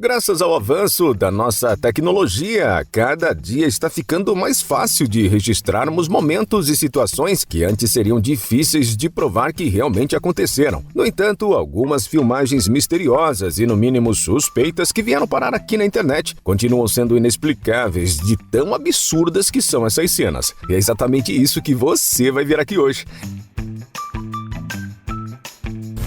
Graças ao avanço da nossa tecnologia, cada dia está ficando mais fácil de registrarmos momentos e situações que antes seriam difíceis de provar que realmente aconteceram. No entanto, algumas filmagens misteriosas e, no mínimo, suspeitas que vieram parar aqui na internet continuam sendo inexplicáveis de tão absurdas que são essas cenas. E é exatamente isso que você vai ver aqui hoje.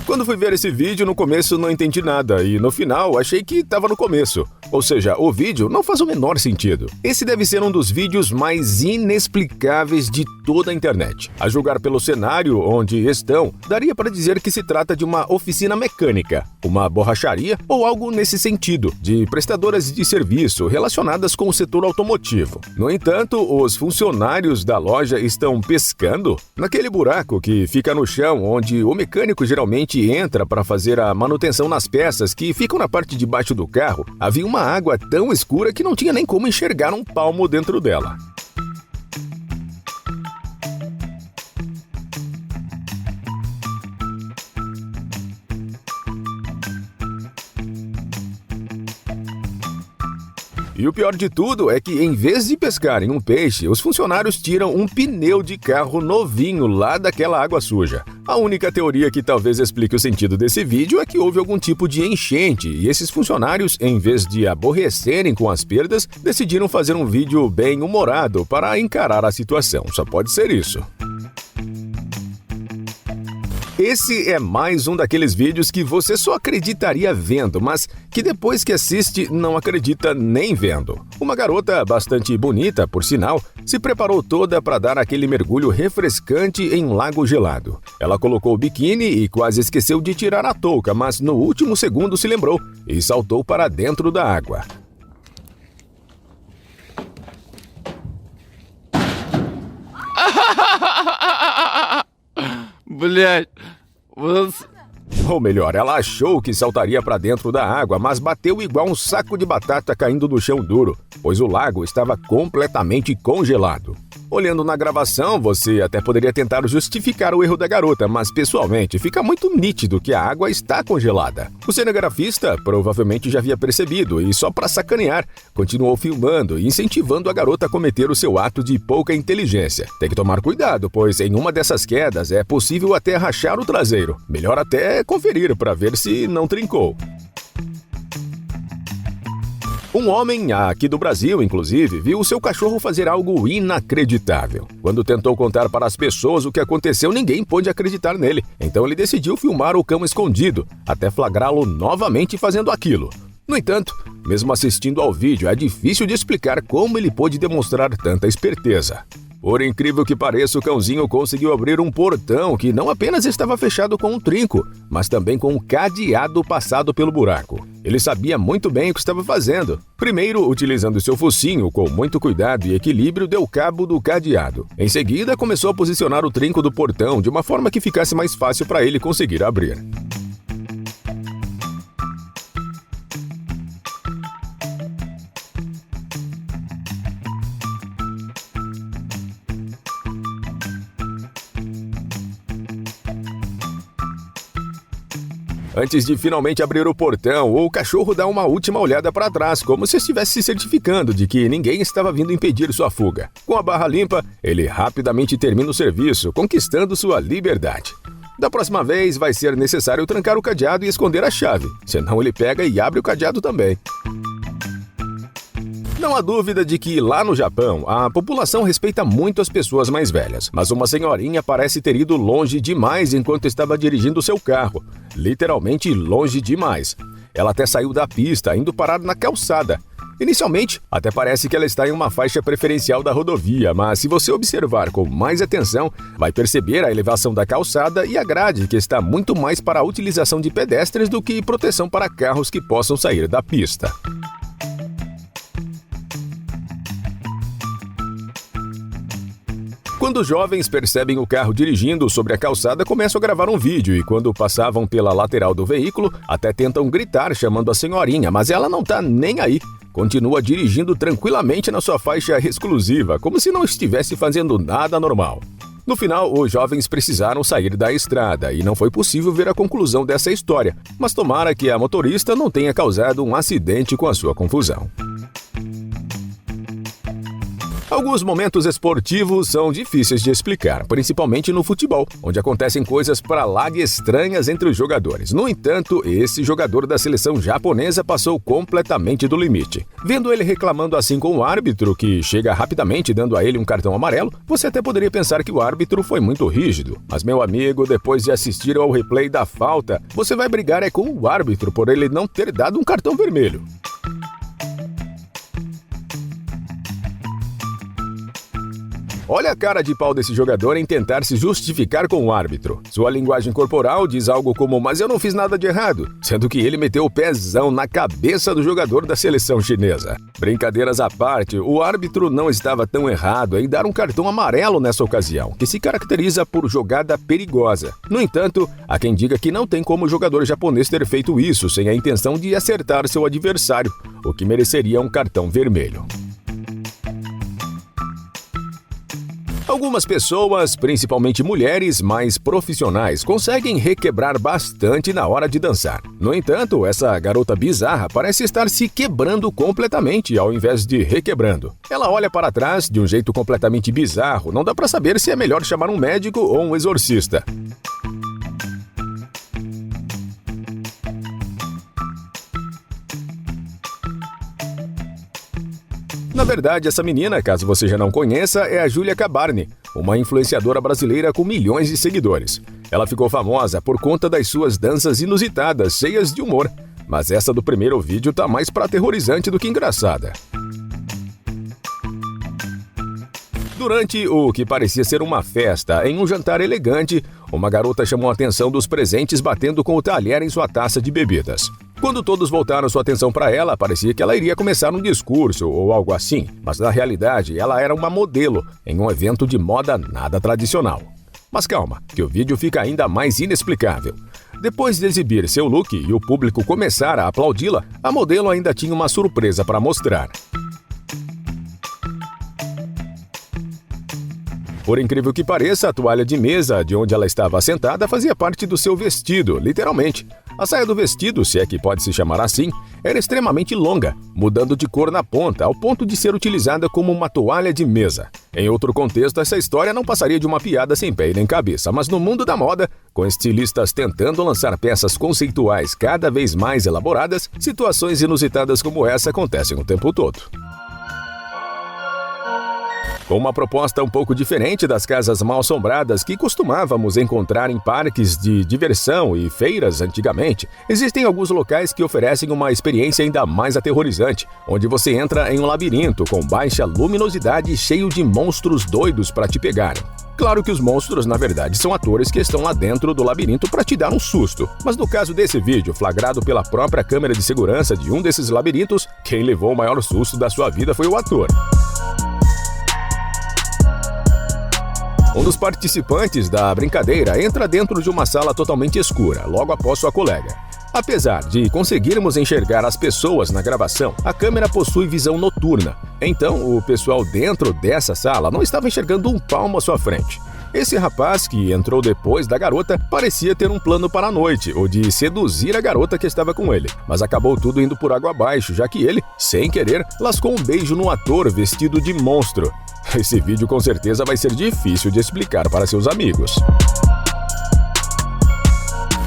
Quando fui ver esse vídeo, no começo não entendi nada e no final achei que estava no começo. Ou seja, o vídeo não faz o menor sentido. Esse deve ser um dos vídeos mais inexplicáveis de toda a internet. A julgar pelo cenário onde estão, daria para dizer que se trata de uma oficina mecânica, uma borracharia ou algo nesse sentido, de prestadoras de serviço relacionadas com o setor automotivo. No entanto, os funcionários da loja estão pescando naquele buraco que fica no chão, onde o mecânico geralmente entra para fazer a manutenção nas peças que ficam na parte de baixo do carro. Havia uma água tão escura que não tinha nem como enxergar um palmo dentro dela. E o pior de tudo é que, em vez de pescarem um peixe, os funcionários tiram um pneu de carro novinho lá daquela água suja. A única teoria que talvez explique o sentido desse vídeo é que houve algum tipo de enchente e esses funcionários, em vez de aborrecerem com as perdas, decidiram fazer um vídeo bem-humorado para encarar a situação. Só pode ser isso. Esse é mais um daqueles vídeos que você só acreditaria vendo, mas que depois que assiste não acredita nem vendo. Uma garota bastante bonita, por sinal, se preparou toda para dar aquele mergulho refrescante em um lago gelado. Ela colocou o biquíni e quase esqueceu de tirar a touca, mas no último segundo se lembrou e saltou para dentro da água. Блядь, você... Ou melhor, ela achou que saltaria para dentro da água, mas bateu igual um saco de batata caindo no chão duro, pois o lago estava completamente congelado. Olhando na gravação, você até poderia tentar justificar o erro da garota, mas pessoalmente fica muito nítido que a água está congelada. O cinegrafista provavelmente já havia percebido e, só para sacanear, continuou filmando e incentivando a garota a cometer o seu ato de pouca inteligência. Tem que tomar cuidado, pois em uma dessas quedas é possível até rachar o traseiro. Melhor até conferir para ver se não trincou. Um homem, aqui do Brasil, inclusive, viu o seu cachorro fazer algo inacreditável. Quando tentou contar para as pessoas o que aconteceu, ninguém pôde acreditar nele. Então ele decidiu filmar o cão escondido, até flagrá-lo novamente fazendo aquilo. No entanto, mesmo assistindo ao vídeo, é difícil de explicar como ele pôde demonstrar tanta esperteza. Por incrível que pareça, o cãozinho conseguiu abrir um portão que não apenas estava fechado com um trinco, mas também com um cadeado passado pelo buraco. Ele sabia muito bem o que estava fazendo. Primeiro, utilizando seu focinho, com muito cuidado e equilíbrio, deu cabo do cadeado. Em seguida, começou a posicionar o trinco do portão de uma forma que ficasse mais fácil para ele conseguir abrir. Antes de finalmente abrir o portão, o cachorro dá uma última olhada para trás, como se estivesse se certificando de que ninguém estava vindo impedir sua fuga. Com a barra limpa, ele rapidamente termina o serviço, conquistando sua liberdade. Da próxima vez, vai ser necessário trancar o cadeado e esconder a chave, senão ele pega e abre o cadeado também. Não há dúvida de que, lá no Japão, a população respeita muito as pessoas mais velhas, mas uma senhorinha parece ter ido longe demais enquanto estava dirigindo seu carro. Literalmente longe demais. Ela até saiu da pista, indo parar na calçada. Inicialmente, até parece que ela está em uma faixa preferencial da rodovia, mas se você observar com mais atenção, vai perceber a elevação da calçada e a grade, que está muito mais para a utilização de pedestres do que proteção para carros que possam sair da pista. Quando os jovens percebem o carro dirigindo sobre a calçada, começam a gravar um vídeo e quando passavam pela lateral do veículo, até tentam gritar chamando a senhorinha, mas ela não tá nem aí. Continua dirigindo tranquilamente na sua faixa exclusiva, como se não estivesse fazendo nada normal. No final, os jovens precisaram sair da estrada e não foi possível ver a conclusão dessa história, mas tomara que a motorista não tenha causado um acidente com a sua confusão. Alguns momentos esportivos são difíceis de explicar, principalmente no futebol, onde acontecem coisas para lá de estranhas entre os jogadores. No entanto, esse jogador da seleção japonesa passou completamente do limite. Vendo ele reclamando assim com o árbitro, que chega rapidamente dando a ele um cartão amarelo, você até poderia pensar que o árbitro foi muito rígido. Mas, meu amigo, depois de assistir ao replay da falta, você vai brigar com o árbitro por ele não ter dado um cartão vermelho. Olha a cara de pau desse jogador em tentar se justificar com o árbitro. Sua linguagem corporal diz algo como, mas eu não fiz nada de errado, sendo que ele meteu o pezão na cabeça do jogador da seleção chinesa. Brincadeiras à parte, o árbitro não estava tão errado em dar um cartão amarelo nessa ocasião, que se caracteriza por jogada perigosa. No entanto, há quem diga que não tem como o jogador japonês ter feito isso sem a intenção de acertar seu adversário, o que mereceria um cartão vermelho. Algumas pessoas, principalmente mulheres mais profissionais, conseguem requebrar bastante na hora de dançar. No entanto, essa garota bizarra parece estar se quebrando completamente ao invés de requebrando. Ela olha para trás de um jeito completamente bizarro, não dá para saber se é melhor chamar um médico ou um exorcista. Na verdade, essa menina, caso você já não conheça, é a Júlia Cabarne, uma influenciadora brasileira com milhões de seguidores. Ela ficou famosa por conta das suas danças inusitadas, cheias de humor. Mas essa do primeiro vídeo tá mais pra aterrorizante do que engraçada. Durante o que parecia ser uma festa, em um jantar elegante, uma garota chamou a atenção dos presentes batendo com o talher em sua taça de bebidas. Quando todos voltaram sua atenção para ela, parecia que ela iria começar um discurso ou algo assim, mas na realidade ela era uma modelo em um evento de moda nada tradicional. Mas calma, que o vídeo fica ainda mais inexplicável. Depois de exibir seu look e o público começar a aplaudi-la, a modelo ainda tinha uma surpresa para mostrar. Por incrível que pareça, a toalha de mesa de onde ela estava assentada fazia parte do seu vestido, literalmente. A saia do vestido, se é que pode se chamar assim, era extremamente longa, mudando de cor na ponta, ao ponto de ser utilizada como uma toalha de mesa. Em outro contexto, essa história não passaria de uma piada sem pé e nem cabeça, mas no mundo da moda, com estilistas tentando lançar peças conceituais cada vez mais elaboradas, situações inusitadas como essa acontecem o tempo todo. Com uma proposta um pouco diferente das casas mal-assombradas que costumávamos encontrar em parques de diversão e feiras antigamente, existem alguns locais que oferecem uma experiência ainda mais aterrorizante, onde você entra em um labirinto com baixa luminosidade cheio de monstros doidos para te pegarem. Claro que os monstros, na verdade, são atores que estão lá dentro do labirinto para te dar um susto. Mas no caso desse vídeo, flagrado pela própria câmera de segurança de um desses labirintos, quem levou o maior susto da sua vida foi o ator. Um dos participantes da brincadeira entra dentro de uma sala totalmente escura, logo após sua colega. Apesar de conseguirmos enxergar as pessoas na gravação, a câmera possui visão noturna. Então, o pessoal dentro dessa sala não estava enxergando um palmo à sua frente. Esse rapaz, que entrou depois da garota, parecia ter um plano para a noite, ou de seduzir a garota que estava com ele. Mas acabou tudo indo por água abaixo, já que ele, sem querer, lascou um beijo no ator vestido de monstro. Esse vídeo com certeza vai ser difícil de explicar para seus amigos.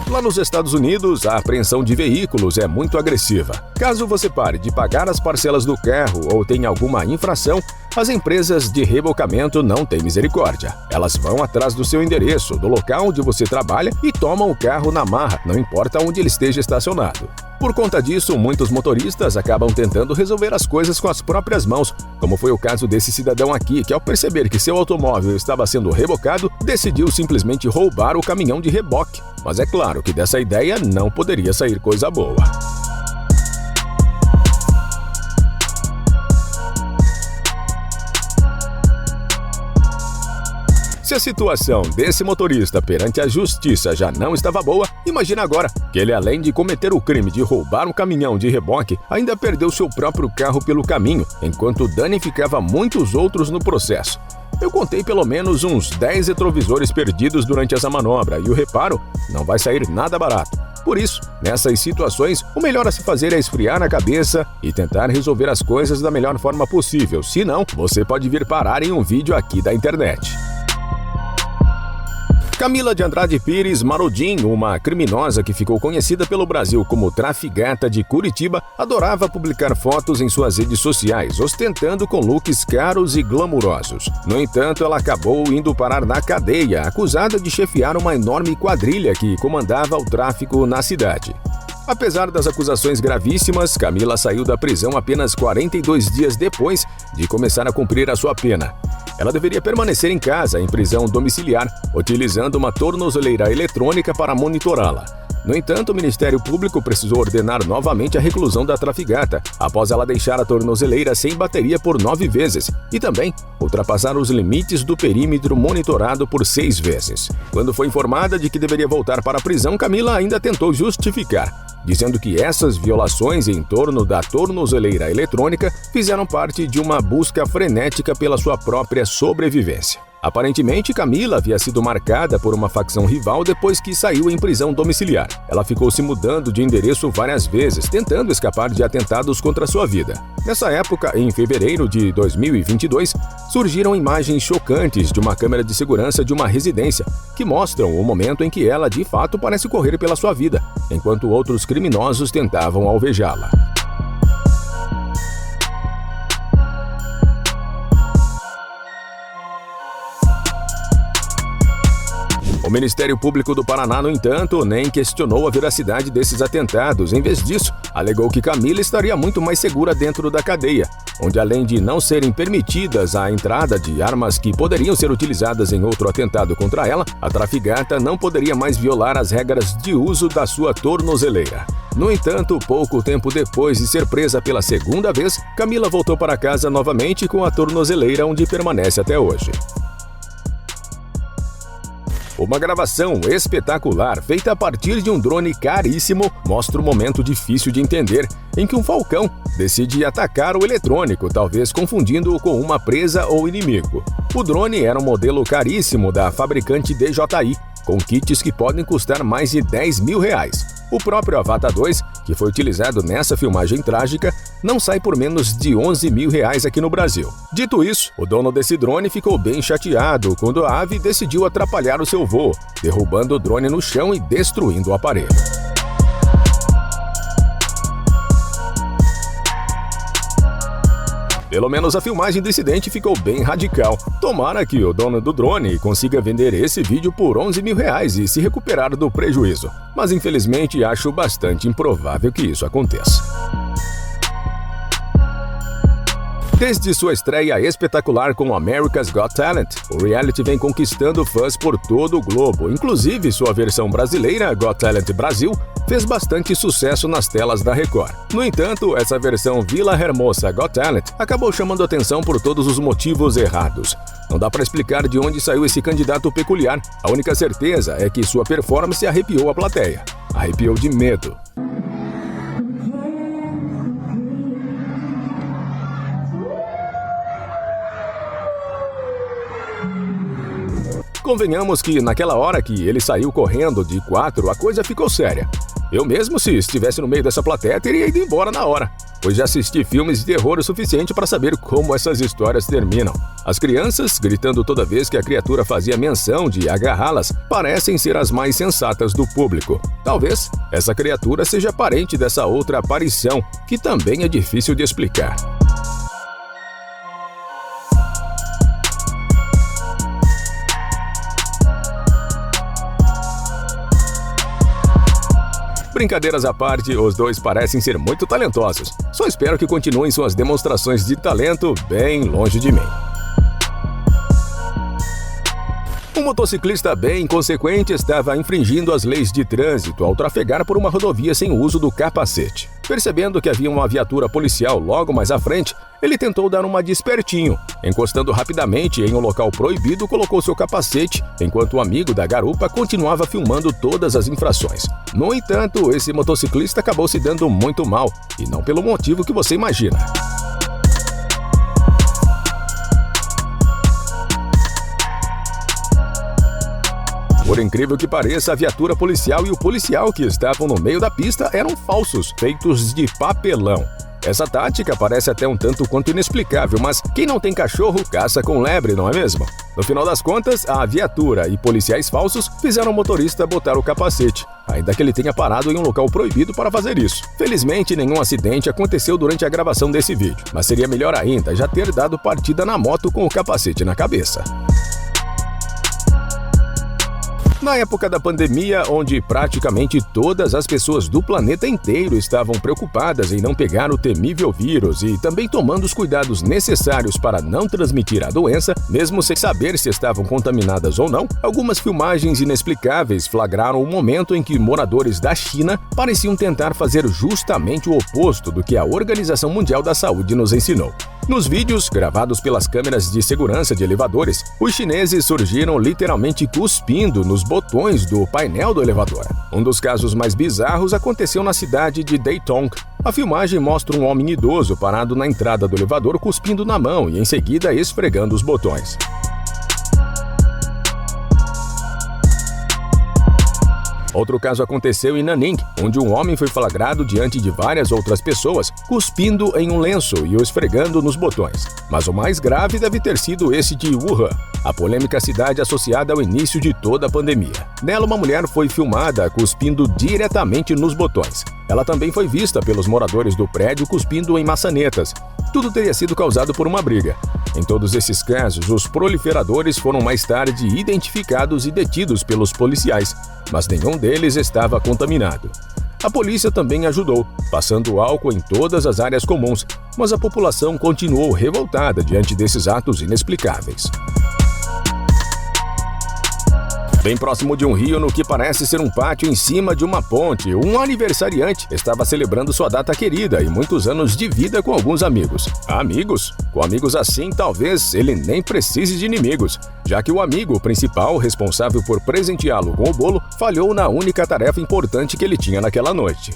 Lá nos Estados Unidos, a apreensão de veículos é muito agressiva. Caso você pare de pagar as parcelas do carro ou tenha alguma infração, as empresas de rebocamento não têm misericórdia. Elas vão atrás do seu endereço, do local onde você trabalha e tomam o carro na marra, não importa onde ele esteja estacionado. Por conta disso, muitos motoristas acabam tentando resolver as coisas com as próprias mãos, como foi o caso desse cidadão aqui, que ao perceber que seu automóvel estava sendo rebocado, decidiu simplesmente roubar o caminhão de reboque. Mas é claro que dessa ideia não poderia sair coisa boa. Se a situação desse motorista perante a justiça já não estava boa, imagina agora que ele, além de cometer o crime de roubar um caminhão de reboque, ainda perdeu seu próprio carro pelo caminho, enquanto danificava muitos outros no processo. Eu contei pelo menos uns 10 retrovisores perdidos durante essa manobra e o reparo não vai sair nada barato. Por isso, nessas situações, o melhor a se fazer é esfriar a cabeça e tentar resolver as coisas da melhor forma possível. Senão, você pode vir parar em um vídeo aqui da internet. Camila de Andrade Pires Marodim, uma criminosa que ficou conhecida pelo Brasil como Trafigata de Curitiba, adorava publicar fotos em suas redes sociais, ostentando com looks caros e glamurosos. No entanto, ela acabou indo parar na cadeia, acusada de chefiar uma enorme quadrilha que comandava o tráfico na cidade. Apesar das acusações gravíssimas, Camila saiu da prisão apenas 42 dias depois de começar a cumprir a sua pena. Ela deveria permanecer em casa, em prisão domiciliar, utilizando uma tornozeleira eletrônica para monitorá-la. No entanto, o Ministério Público precisou ordenar novamente a reclusão da trafigata, após ela deixar a tornozeleira sem bateria por 9 vezes e também ultrapassar os limites do perímetro monitorado por 6 vezes. Quando foi informada de que deveria voltar para a prisão, Camila ainda tentou justificar, dizendo que essas violações em torno da tornozeleira eletrônica fizeram parte de uma busca frenética pela sua própria sobrevivência. Aparentemente, Camila havia sido marcada por uma facção rival depois que saiu em prisão domiciliar. Ela ficou se mudando de endereço várias vezes, tentando escapar de atentados contra sua vida. Nessa época, em fevereiro de 2022, surgiram imagens chocantes de uma câmera de segurança de uma residência, que mostram o momento em que ela de fato parece correr pela sua vida, enquanto outros criminosos tentavam alvejá-la. O Ministério Público do Paraná, no entanto, nem questionou a veracidade desses atentados. Em vez disso, alegou que Camila estaria muito mais segura dentro da cadeia, onde além de não serem permitidas a entrada de armas que poderiam ser utilizadas em outro atentado contra ela, a trafigata não poderia mais violar as regras de uso da sua tornozeleira. No entanto, pouco tempo depois de ser presa pela segunda vez, Camila voltou para casa novamente com a tornozeleira, onde permanece até hoje. Uma gravação espetacular, feita a partir de um drone caríssimo, mostra um momento difícil de entender, em que um falcão decide atacar o eletrônico, talvez confundindo-o com uma presa ou inimigo. O drone era um modelo caríssimo da fabricante DJI, com kits que podem custar mais de R$10 mil. O próprio Avata 2, que foi utilizado nessa filmagem trágica, não sai por menos de R$11 mil aqui no Brasil. Dito isso, o dono desse drone ficou bem chateado quando a ave decidiu atrapalhar o seu voo, derrubando o drone no chão e destruindo o aparelho. Pelo menos a filmagem do incidente ficou bem radical. Tomara que o dono do drone consiga vender esse vídeo por R$11 mil e se recuperar do prejuízo. Mas infelizmente acho bastante improvável que isso aconteça. Desde sua estreia espetacular com America's Got Talent, o reality vem conquistando fãs por todo o globo. Inclusive, sua versão brasileira, Got Talent Brasil, fez bastante sucesso nas telas da Record. No entanto, essa versão Vila Hermosa Got Talent acabou chamando atenção por todos os motivos errados. Não dá para explicar de onde saiu esse candidato peculiar. A única certeza é que sua performance arrepiou a plateia. Arrepiou de medo. Convenhamos que naquela hora que ele saiu correndo de 4, a coisa ficou séria. Eu mesmo, se estivesse no meio dessa plateia, teria ido embora na hora, pois já assisti filmes de terror o suficiente para saber como essas histórias terminam. As crianças, gritando toda vez que a criatura fazia menção de agarrá-las, parecem ser as mais sensatas do público. Talvez essa criatura seja parente dessa outra aparição, que também é difícil de explicar. Brincadeiras à parte, os dois parecem ser muito talentosos. Só espero que continuem suas demonstrações de talento bem longe de mim. Um motociclista bem inconsequente estava infringindo as leis de trânsito ao trafegar por uma rodovia sem o uso do capacete. Percebendo que havia uma viatura policial logo mais à frente, ele tentou dar uma de espertinho. Encostando rapidamente em um local proibido, colocou seu capacete, enquanto o amigo da garupa continuava filmando todas as infrações. No entanto, esse motociclista acabou se dando muito mal, e não pelo motivo que você imagina. Por incrível que pareça, a viatura policial e o policial que estavam no meio da pista eram falsos, feitos de papelão. Essa tática parece até um tanto quanto inexplicável, mas quem não tem cachorro, caça com lebre, não é mesmo? No final das contas, a viatura e policiais falsos fizeram o motorista botar o capacete, ainda que ele tenha parado em um local proibido para fazer isso. Felizmente, nenhum acidente aconteceu durante a gravação desse vídeo, mas seria melhor ainda já ter dado partida na moto com o capacete na cabeça. Na época da pandemia, onde praticamente todas as pessoas do planeta inteiro estavam preocupadas em não pegar o temível vírus e também tomando os cuidados necessários para não transmitir a doença, mesmo sem saber se estavam contaminadas ou não, algumas filmagens inexplicáveis flagraram o momento em que moradores da China pareciam tentar fazer justamente o oposto do que a Organização Mundial da Saúde nos ensinou. Nos vídeos, gravados pelas câmeras de segurança de elevadores, os chineses surgiram literalmente cuspindo nos botões do painel do elevador. Um dos casos mais bizarros aconteceu na cidade de Datong. A filmagem mostra um homem idoso parado na entrada do elevador cuspindo na mão e em seguida esfregando os botões. Outro caso aconteceu em Nanning, onde um homem foi flagrado diante de várias outras pessoas, cuspindo em um lenço e o esfregando nos botões. Mas o mais grave deve ter sido esse de Wuhan, a polêmica cidade associada ao início de toda a pandemia. Nela, uma mulher foi filmada cuspindo diretamente nos botões. Ela também foi vista pelos moradores do prédio cuspindo em maçanetas. Tudo teria sido causado por uma briga. Em todos esses casos, os proliferadores foram mais tarde identificados e detidos pelos policiais, mas nenhum deles estava contaminado. A polícia também ajudou, passando álcool em todas as áreas comuns, mas a população continuou revoltada diante desses atos inexplicáveis. Bem próximo de um rio no que parece ser um pátio em cima de uma ponte, um aniversariante estava celebrando sua data querida e muitos anos de vida com alguns amigos. Amigos? Com amigos assim, talvez ele nem precise de inimigos, já que o amigo principal, responsável por presenteá-lo com o bolo, falhou na única tarefa importante que ele tinha naquela noite.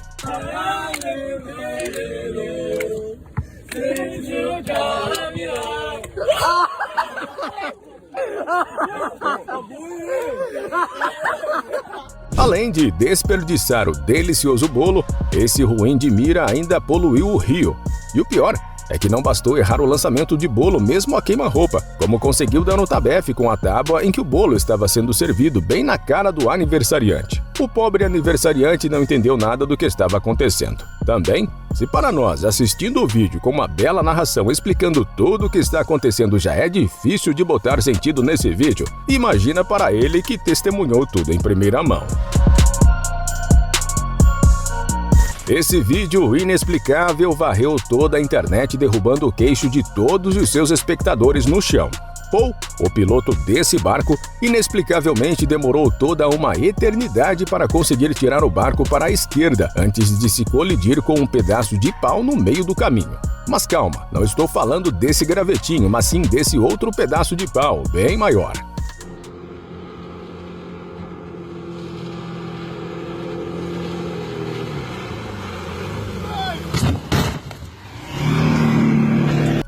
Além de desperdiçar o delicioso bolo, esse ruim de mira ainda poluiu o rio. E o pior é que não bastou errar o lançamento de bolo mesmo a queima-roupa, como conseguiu dar no tabefe com a tábua em que o bolo estava sendo servido bem na cara do aniversariante. O pobre aniversariante não entendeu nada do que estava acontecendo. Também, se para nós, assistindo o vídeo com uma bela narração explicando tudo o que está acontecendo já é difícil de botar sentido nesse vídeo, imagina para ele que testemunhou tudo em primeira mão. Esse vídeo inexplicável varreu toda a internet, derrubando o queixo de todos os seus espectadores no chão. Paul, o piloto desse barco, inexplicavelmente demorou toda uma eternidade para conseguir tirar o barco para a esquerda antes de se colidir com um pedaço de pau no meio do caminho. Mas calma, não estou falando desse gravetinho, mas sim desse outro pedaço de pau, bem maior.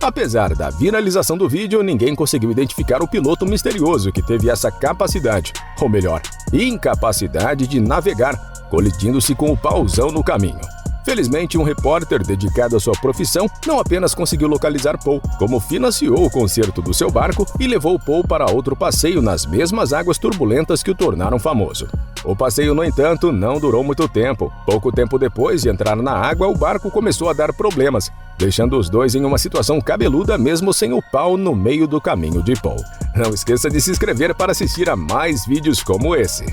Apesar da viralização do vídeo, ninguém conseguiu identificar o piloto misterioso que teve essa capacidade, ou melhor, incapacidade de navegar, colidindo-se com o pauzão no caminho. Felizmente, um repórter dedicado à sua profissão não apenas conseguiu localizar Paul, como financiou o conserto do seu barco e levou Paul para outro passeio nas mesmas águas turbulentas que o tornaram famoso. O passeio, no entanto, não durou muito tempo. Pouco tempo depois de entrar na água, o barco começou a dar problemas, deixando os dois em uma situação cabeluda mesmo sem o pau no meio do caminho de Paul. Não esqueça de se inscrever para assistir a mais vídeos como esse.